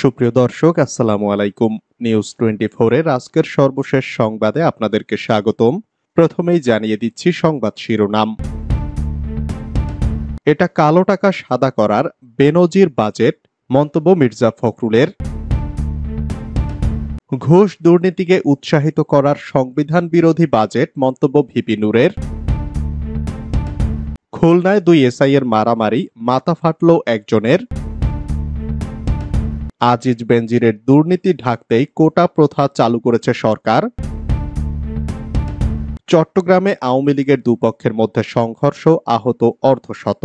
সুপ্রিয় দর্শক, আসসালামু আলাইকুম। নিউজ 24 এর আজকের সর্বশেষ সংবাদে আপনাদেরকে স্বাগতম। প্রথমেই জানিয়ে দিচ্ছি সংবাদ শিরোনাম। এটা কালো টাকা সাদা করার বেনজির বাজেট, মন্তব্য মির্জা ফখরুলের। ঘুষ দুর্নীতিকে উৎসাহিত করার সংবিধান বিরোধী বাজেট, মন্তব্য ভিপি নূরের। খুলনায় 2 এসআই এর মারামারি, মাথা ফাটল একজনের। আজিজ বেনজিরের দুর্নীতি ঢাকতেই কোটা প্রথা চালু করেছে সরকার। চট্টগ্রামে আওয়ামী লীগের দুপক্ষের মধ্যে সংঘর্ষ, আহত অর্ধশত।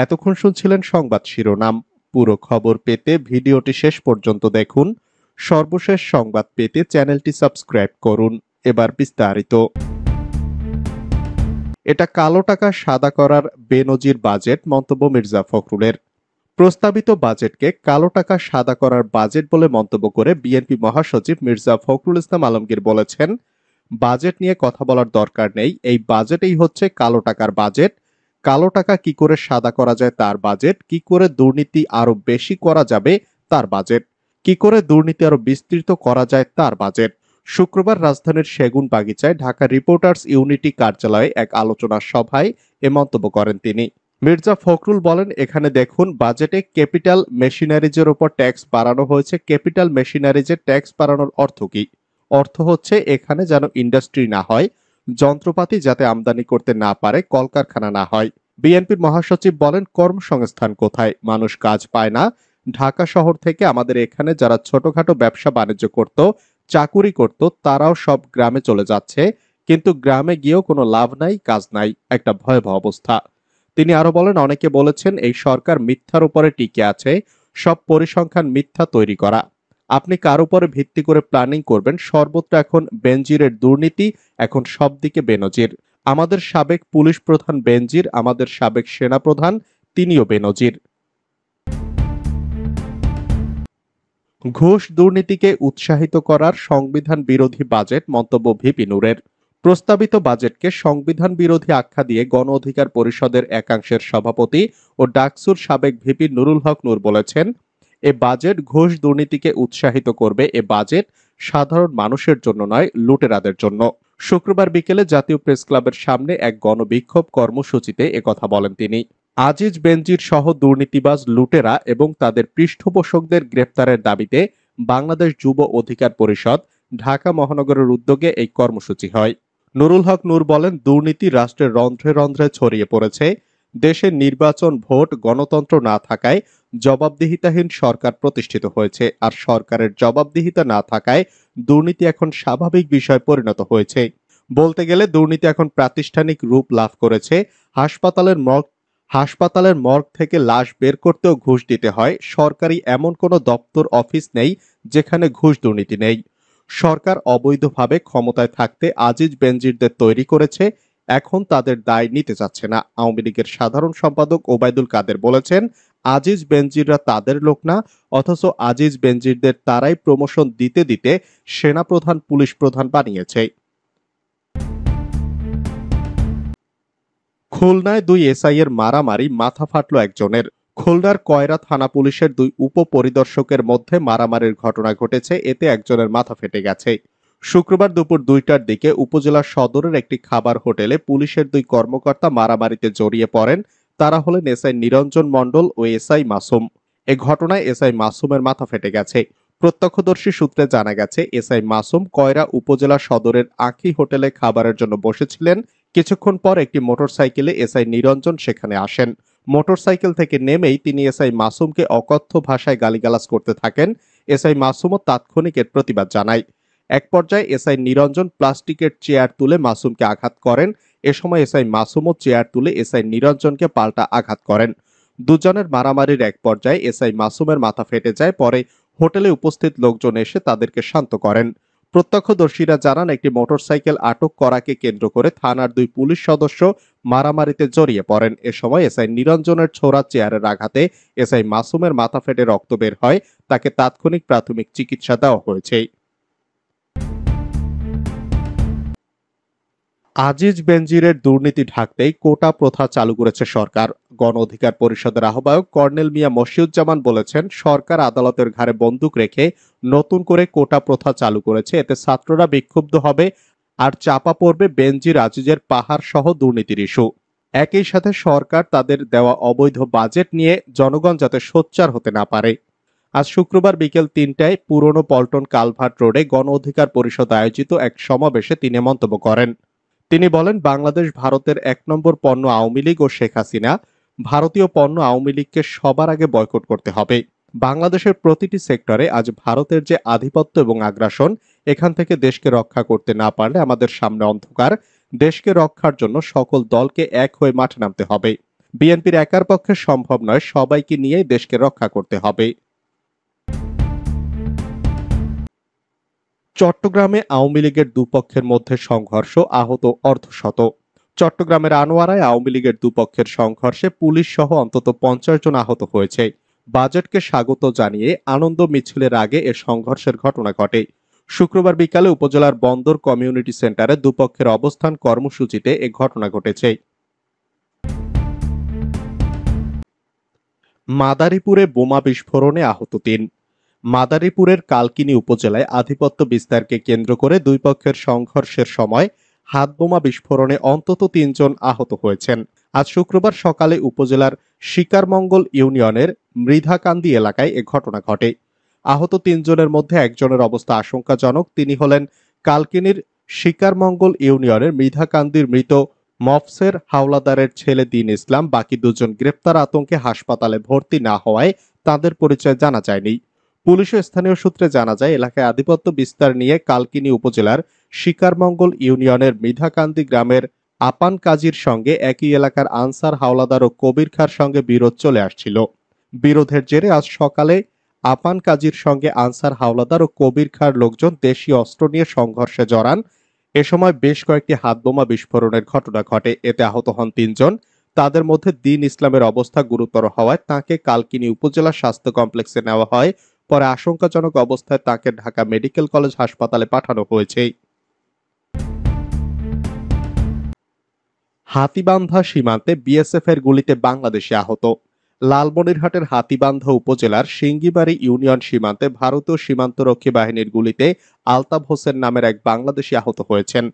এতক্ষণ শুনছিলেন সংবাদ শিরোনাম। পুরো খবর পেতে ভিডিওটি শেষ পর্যন্ত দেখুন। সর্বশেষ সংবাদ পেতে চ্যানেলটি সাবস্ক্রাইব করুন। এবার বিস্তারিত। এটা কালো টাকা সাদা করার বেনজির বাজেট, মন্তব্য মির্জা ফখরুলের। প্রস্তাবিত বাজেটকে কালো টাকা সাদা করার বাজেট বলে মন্তব্য করে বিএনপি মহাসচিব মির্জা ফখরুল ইসলাম আলমগীর বলেছেন, বাজেট নিয়ে কথা বলার দরকার নেই, এই বাজেটেই হচ্ছে কালো টাকার বাজেট। কালো টাকা কি করে সাদা করা যায় তার বাজেট, কি করে দুর্নীতি আরো বেশি করা যাবে তার বাজেট, কি করে দুর্নীতি আরো বিস্তৃত করা যায় তার বাজেট। শুক্রবার রাজধানীর সেগুন বাগিচায় ঢাকা রিপোর্টার্স ইউনিটি কার্যালয়ে এক আলোচনা সভায় এ মন্তব্য করেন তিনি। মির্জা ফখরুল বলেন, এখানে দেখুন, বাজেটে ক্যাপিটাল মেশিনারিজের উপর ট্যাক্স বাড়ানো হয়েছে। ক্যাপিটাল মেশিনারিজের ট্যাক্স বাড়ানোর অর্থ কি? অর্থ হচ্ছে এখানে যেন ইন্ডাস্ট্রি না হয়, যন্ত্রপাতি যাতে আমদানি করতে না পারে, কলকারখানা না হয়। বিএনপির মহাসচিব বলেন, কর্মসংস্থান কোথায়? মানুষ কাজ পায় না। ঢাকা শহর থেকে আমাদের এখানে যারা ছোটখাটো ব্যবসা বাণিজ্য করত, চাকুরি করত, তারাও সব গ্রামে চলে যাচ্ছে। কিন্তু গ্রামে গিয়েও কোনো লাভ নাই, কাজ নাই, একটা ভয়াবহ অবস্থা। তিনি আরো বলেন, অনেকে বলেছেন এই সরকার মিথ্যার উপরে টিকে আছে, সব পরিসংখ্যান মিথ্যা তৈরি করা। আপনি কার উপরে ভিত্তি করে প্ল্যানিং করবেন? সর্বত্র এখন বেনজিরের দুর্নীতি, এখন সব দিকে বেনজির। আমাদের সাবেক পুলিশ প্রধান বেনজির, আমাদের সাবেক সেনা প্রধান তিনিও বেনজির। ঘুষ দুর্নীতিকে উৎসাহিত করার সংবিধান বিরোধী বাজেট, মন্তব্য ভিপি নূরের। প্রস্তাবিত বাজেটকে সংবিধান বিরোধী আখ্যা দিয়ে গণ অধিকার পরিষদের একাংশের সভাপতি ও ডাকসুর সাবেক ভিপি নুরুল হক নূর বলেছেন, এ বাজেট ঘুষ দুর্নীতিকে উৎসাহিত করবে। এ বাজেট সাধারণ মানুষের জন্য নয়, লুটেরাদের জন্য। শুক্রবার বিকেলে জাতীয় প্রেস ক্লাবের সামনে এক গণবিক্ষোভ কর্মসূচিতে একথা বলেন তিনি। আজিজ বেনজির সহ দুর্নীতিবাজ লুটেরা এবং তাদের পৃষ্ঠপোষকদের গ্রেপ্তারের দাবিতে বাংলাদেশ যুব অধিকার পরিষদ ঢাকা মহানগরের উদ্যোগে এই কর্মসূচি হয়। নুরুল হক নূর বলেন, দুর্নীতি রাষ্ট্রের রন্ধ্রে রন্ধ্রে ছড়িয়ে পড়েছে। দেশের নির্বাচন, ভোট, গণতন্ত্র না থাকায় জবাবদিহিতাহীন সরকার প্রতিষ্ঠিত হয়েছে। আর সরকারের জবাবদিহিতা না থাকায় দুর্নীতি এখন স্বাভাবিক বিষয় পরিণত হয়েছে। বলতে গেলে দুর্নীতি এখন প্রাতিষ্ঠানিক রূপ লাভ করেছে। হাসপাতালের মর্গ থেকে লাশ বের করতেও ঘুষ দিতে হয়। সরকারি এমন কোনো দপ্তর, অফিস নেই যেখানে ঘুষ দুর্নীতি নেই। সরকার অবৈধভাবে ক্ষমতায় থাকতে আজিজ বেনজিরদের তৈরি করেছে, এখন তাদের দায় নিতে চাচ্ছে না। আওয়ামী লীগের সাধারণ সম্পাদক ওবায়দুল কাদের বলেছেন, আজিজ বেনজিররা তাদের লোক না, অথচ আজিজ বেনজিরদের তারাই প্রমোশন দিতে দিতে সেনাপ্রধান, পুলিশ প্রধান বানিয়েছে। খুলনায় 2 এসআই এর মারামারি, মাথা ফাটল একজনের। খুলনার কয়রা থানা পুলিশের 2 উপপরিদর্শকের মধ্যে মারামারির ঘটনা ঘটেছে, এতে একজনের মাথা ফেটে গেছে। শুক্রবার দুপুর 2টার দিকে উপজেলা সদরের একটি খাবার হোটেলে পুলিশের 2 কর্মকর্তা মারামারিতে জড়িয়ে পড়েন। তারা হলেন এসআই নিরঞ্জন মণ্ডল ও এসআই মাসুম। এ ঘটনায় এসআই মাসুমের মাথা ফেটে গেছে। প্রত্যক্ষদর্শী সূত্রে জানা গেছে, এসআই মাসুম কয়রা উপজেলা সদরের আঁখি হোটেলে খাবারের জন্য বসেছিলেন। কিছুক্ষণ পর একটি মোটরসাইকেলে এসআই নিরঞ্জন সেখানে আসেন। মোটরসাইকেল থেকে নেমেই তিনি এসআই মাসুমকে অকথ্য ভাষায় গালিগালাজ করতে থাকেন। এসআই মাসুমও তাৎক্ষণিক এর প্রতিবাদ জানায়। এক পর্যায়ে এসআই নিরঞ্জন প্লাস্টিকের চেয়ার তুলে মাসুমকে আঘাত করেন। এ সময় এসআই মাসুমও চেয়ার তুলে এসআই নিরঞ্জনকে পাল্টা আঘাত করেন। দুজনের মারামারির এক পর্যায়ে এসআই মাসুমের মাথা ফেটে যায়। পরে হোটেলে উপস্থিত লোকজন এসে তাদেরকে শান্ত করেন। প্রত্যক্ষদর্শীরা জানান, একটি মোটরসাইকেল আটক করাকে কেন্দ্র করে থানার 2 পুলিশ সদস্য মারামারিতে জড়িয়ে পড়েন। এ সময় এসআই নিরঞ্জনের ছোড়া চেয়ারের আঘাতে এসআই মাসুমের মাথা ফেটে রক্ত বের হয়। তাকে তাৎক্ষণিক প্রাথমিক চিকিৎসা দেওয়া হয়েছে। আজিজ বেনজিরের দুর্নীতি ঢাকতেই কোটা প্রথা চালু করেছে সরকার। গণ অধিকার পরিষদের আহ্বায়ক কর্নেল মিয়া মশিউজ্জামান বলেছেন, সরকার আদালতের ঘাড়ে বন্দুক রেখে নতুন করে কোটা প্রথা চালু করেছে। এতে ছাত্ররা বিক্ষুব্ধ হবে আর চাপা পড়বে বেনজির আজিজের পাহাড় সহ দুর্নীতির ইস্যু। একই সাথে সরকার তাদের দেওয়া অবৈধ বাজেট নিয়ে জনগণ যাতে সোচ্চার হতে না পারে। আজ শুক্রবার বিকেল ৩টায় পুরনো পল্টন কালভার্ট রোডে গণ অধিকার পরিষদ আয়োজিত এক সমাবেশে তিনি মন্তব্য করেন। তিনি বলেন, বাংলাদেশ ভারতের ১ নম্বর পণ্য আওয়ামী লীগ ও শেখ হাসিনা। ভারতীয় পণ্য আওয়ামী লীগকে সবার আগে বয়কট করতে হবে। বাংলাদেশের প্রতিটি সেক্টরে আজ ভারতের যে আধিপত্য এবং আগ্রাসন, এখান থেকে দেশকে রক্ষা করতে না পারলে আমাদের সামনে অন্ধকার। দেশকে রক্ষার জন্য সকল দলকে এক হয়ে মাঠে নামতে হবে। বিএনপির একার পক্ষে সম্ভব নয়, সবাইকে নিয়ে দেশকে রক্ষা করতে হবে। চট্টগ্রামে আওয়ামী লীগের দুপক্ষের মধ্যে সংঘর্ষ, আহত অর্ধশত। চট্টগ্রামের আনোয়ারায় আওয়ামী লীগের দুপক্ষের সংঘর্ষে পুলিশ সহ অন্তত ৫০ জন আহত হয়েছে। বাজেটকে স্বাগত জানিয়ে আনন্দ মিছিলের আগে এ সংঘর্ষের ঘটনা ঘটে। শুক্রবার বিকালে উপজেলার বন্দর কমিউনিটি সেন্টারে দুপক্ষের অবস্থান কর্মসূচিতে এ ঘটনা ঘটেছে। মাদারীপুরে বোমা বিস্ফোরণে আহত ৩। মাদারীপুরের কালকিনি উপজেলায় আধিপত্য বিস্তারকে কেন্দ্র করে দুই পক্ষের সংঘর্ষের সময় হাতবোমা বিস্ফোরণে অন্তত ৩ জন আহত হয়েছেন। আজ শুক্রবার সকালে উপজেলার শিকারমঙ্গল ইউনিয়নের মৃধাকান্দি এলাকায় এ ঘটনা ঘটে। আহত ৩ জনের মধ্যে একজনের অবস্থা আশঙ্কাজনক। তিনি হলেন কালকিনির শিকারমঙ্গল ইউনিয়নের মৃধাকান্দির মৃত মফসের হাওলাদারের ছেলে দিন ইসলাম। বাকি দুজন গ্রেপ্তার আতঙ্কে হাসপাতালে ভর্তি না হওয়ায় তাদের পরিচয় জানা যায়নি। পুলিশ ও স্থানীয় সূত্রে জানা যায়, এলাকায় আধিপত্য বিস্তার নিয়ে কালকিনি উপজেলার শিকারমঙ্গল ইউনিয়নের মৃধাকান্দি গ্রামের আপান কাজীর সঙ্গে একই এলাকার আনসার হাওলাদার ও কবির খার সঙ্গে বিরোধ চলে আসছিল। বিরোধের জেরে আজ সকালে আপান কাজীর সঙ্গে আনসার হাওলাদার ও কবির খার লোকজন দেশীয় অস্ত্র নিয়ে সংঘর্ষে জড়ান। এ সময় বেশ কয়েকটি হাতবোমা বিস্ফোরণের ঘটনা ঘটে। এতে আহত হন ৩ জন। তাদের মধ্যে দিন ইসলামের অবস্থা গুরুতর হওয়ায় তাকে কালকিনি উপজেলা স্বাস্থ্য কমপ্লেক্সে নেওয়া হয়। পরে আশঙ্কাজনক অবস্থায় তাকে ঢাকা মেডিকেল কলেজ হাসপাতালে পাঠানো হয়েছে। হাতীবান্ধা সীমান্তে বিএসএফ এর গুলিতে বাংলাদেশি আহত। লালমনিরহাটের হাতীবান্ধা উপজেলার সিঙ্গিবাড়ি ইউনিয়ন সীমান্তে ভারতীয় সীমান্তরক্ষী বাহিনীর গুলিতে আলতাফ হোসেন নামের এক বাংলাদেশি আহত হয়েছেন।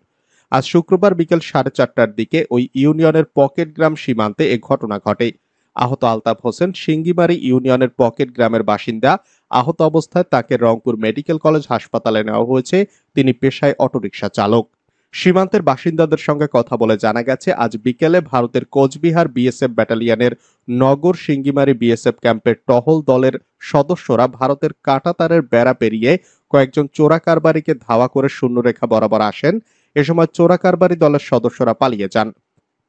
আজ শুক্রবার বিকেল 4:30টার দিকে ওই ইউনিয়নের পকেট গ্রাম সীমান্তে এ ঘটনা ঘটে। আহত আলতাফ হোসেন সিঙ্গিবাড়ি ইউনিয়নের পকেট গ্রামের বাসিন্দা। আহত অবস্থায় তাকে রংপুর মেডিকেল কলেজ হাসপাতালে নেওয়া হয়েছে। তিনি পেশায় অটোরিকশা চালক। সীমান্তের বাসিন্দাদের সঙ্গে কথা বলে জানা গেছে, আজ বিকেলে ভারতের কোচবিহার বিএসএফ ব্যাটালিয়নের নগর সিঙ্গিমারি বিএসএফ ক্যাম্পের টহল দলের সদস্যরা ভারতের কাঁটাতারের বেড়া পেরিয়ে কয়েকজন চোরা কারবারিকে ধাওয়া করে শূন্যরেখা বরাবর আসেন। এ সময় চোরা কারবারি দলের সদস্যরা পালিয়ে যান।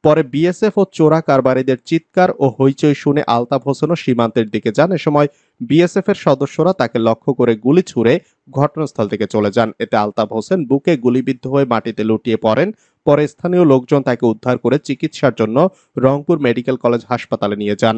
পরে বিএসএফ ও চোরা কারবারিদের চিৎকার ও হইচই শুনে আলতাফ হোসেনও সীমান্তের দিকে যান। এ সময় বিএসএফ এর সদস্যরা তাকে লক্ষ্য করে গুলি ছুড়ে ঘটনাস্থল থেকে চলে যান। এতে আলতাফ হোসেন বুকে গুলিবিদ্ধ হয়ে মাটিতে লুটিয়ে পড়েন। পরে স্থানীয় লোকজন তাকে উদ্ধার করে চিকিৎসার জন্য রংপুর মেডিকেল কলেজ হাসপাতালে নিয়ে যান।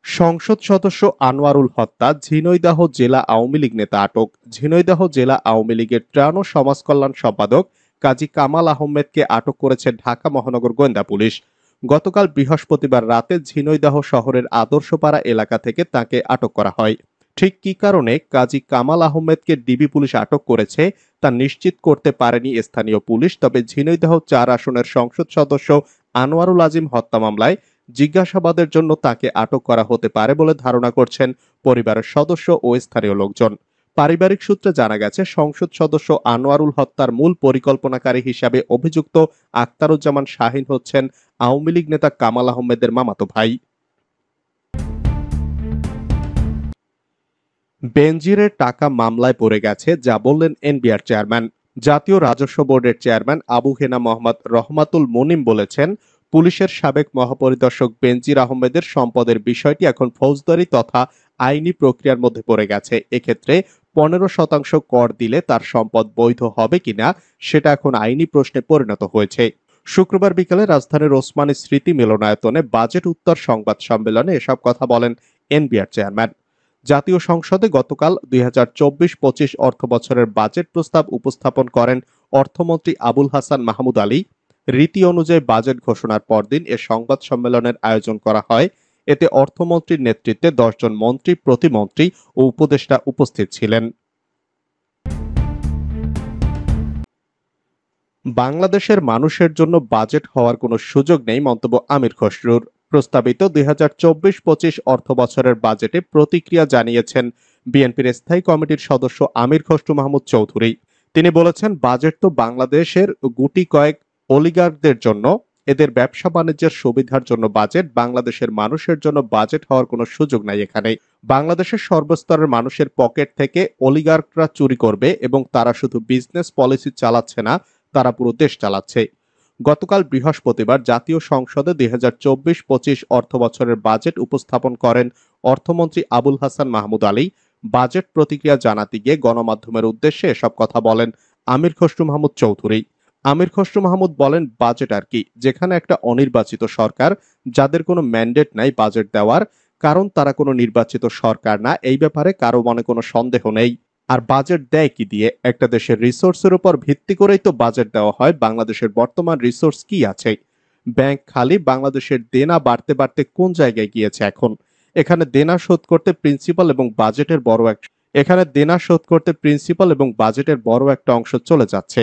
সংসদ সদস্য আনোয়ারুল হত্যা, ঝিনাইদহ জেলা আওয়ামী লীগ নেতা আটক। ঝিনাইদহ জেলা আওয়ামী লীগের ত্রাণ ও সমাজ কল্যাণ সম্পাদক কাজী কামাল আহমেদকে আটক করেছে ঢাকা মহানগর গোয়েন্দা পুলিশ। গতকাল বৃহস্পতিবার রাতে ঝিনাইদহ শহরের আদর্শপাড়া এলাকা থেকে তাকে আটক করা হয়। ঠিক কী কারণে কাজী কামাল আহমেদকে ডিবি পুলিশ আটক করেছে তা নিশ্চিত করতে পারেনি স্থানীয় পুলিশ। তবে ঝিনাইদহ ৪ আসনের সংসদ সদস্য আনোয়ারুল আজিম হত্যা মামলায় জিজ্ঞাসাবাদের জন্য তাকে আটক করা হতে পারে বলে ধারণা করছেন পরিবারের সদস্য ও স্থানীয় লোকজন। পারিবারিক সূত্রে জানা গেছে, সংসদ সদস্য আনোয়ারুল হত্যার মূল পরিকল্পনাকারী হিসাবে অভিযুক্ত আখতারুজ্জামান শাহীন হচ্ছেন আওয়ামী লীগ নেতা কামাল আহমেদের মামাতো ভাই। বেনজিরের টাকা মামলায় পড়ে গেছে, যা বললেন এনবিআর চেয়ারম্যান। জাতীয় রাজস্ব বোর্ডের চেয়ারম্যান আবু হেনা মোহাম্মদ রহমাতুল মুনিম বলেছেন, পুলিশের সাবেক মহাপরিদর্শক বেনজির আহমেদের সম্পদের বিষয়টি এখন ফৌজদারি তথা আইনি প্রক্রিয়ার মধ্যে পড়ে গেছে। এক্ষেত্রে 15% কর দিলে তার সম্পদ বৈধ হবে কিনা সেটা এখন আইনি প্রশ্নে পরিণত হয়েছে। শুক্রবার বিকালে রাজধানীর ওসমানী স্মৃতি মিলনায়তনে বাজেট উত্তর সংবাদ সম্মেলনে এসব কথা বলেন এনবিআর চেয়ারম্যান। জাতীয় সংসদে গতকাল 2024-25 অর্থবছরের বাজেট প্রস্তাব উপস্থাপন করেন অর্থমন্ত্রী আবুল হাসান মাহমুদ আলী। রীতি অনুযায়ী বাজেট ঘোষণার পরদিন এ সংবাদ সম্মেলনের আয়োজন করা হয়। এতে অর্থমন্ত্রীর নেতৃত্বে 10 জন মন্ত্রী, প্রতিমন্ত্রী ও উপদেষ্টা উপস্থিত ছিলেন। বাংলাদেশের মানুষের জন্য বাজেট হওয়ার কোনো সুযোগ নেই মন্তব্য আমির খসরুর। প্রস্তাবিত 2024-25 অর্থবছরের বাজেটে প্রতিক্রিয়া জানিয়েছেন বিএনপির স্থায়ী কমিটির সদস্য আমির খসরু মাহমুদ চৌধুরী। তিনি বলেছেন, বাজেট তো বাংলাদেশের গুটি কয়েক অলিগার্কদের জন্য, এদের ব্যবসা বাণিজ্যের সুবিধার জন্য বাজেট। বাংলাদেশের মানুষের জন্য বাজেট হওয়ার কোনো সুযোগ নাই এখানে। বাংলাদেশের সর্বস্তরের মানুষের পকেট থেকে অলিগার্করা চুরি করবে এবং তারা শুধু বিজনেস পলিসি চালাচ্ছে না, তারা পুরো দেশ চালাচ্ছে। গতকাল বৃহস্পতিবার জাতীয় সংসদে 2024-25 অর্থবছরের বাজেট উপস্থাপন করেন অর্থমন্ত্রী আবুল হাসান মাহমুদ আলী। বাজেট প্রতিক্রিয়া জানাতে গিয়ে গণমাধ্যমের উদ্দেশ্যে এসব কথা বলেন আমির খসরু মাহমুদ চৌধুরী। আমির খসরু মাহমুদ বলেন, বাজেট আর কি, যেখানে একটা অনির্বাচিত সরকার, যাদের কোনো ম্যান্ডেট নাই বাজেট দেওয়ার, কারণ তারা কোনো নির্বাচিত সরকার না, এই ব্যাপারে কারো মনে কোনো সন্দেহ নেই। আর বাজেট দেয় কি দিয়ে? একটা দেশের রিসোর্সের উপর ভিত্তি করেই তো বাজেট দেওয়া হয়। বাংলাদেশের বর্তমান রিসোর্স কি আছে? ব্যাংক খালি। বাংলাদেশের দেনা বাড়তে বাড়তে কোন জায়গায় গিয়েছে এখন? এখানে দেনা শোধ করতে প্রিন্সিপাল এবং বাজেটের বড় একটা অংশ চলে যাচ্ছে।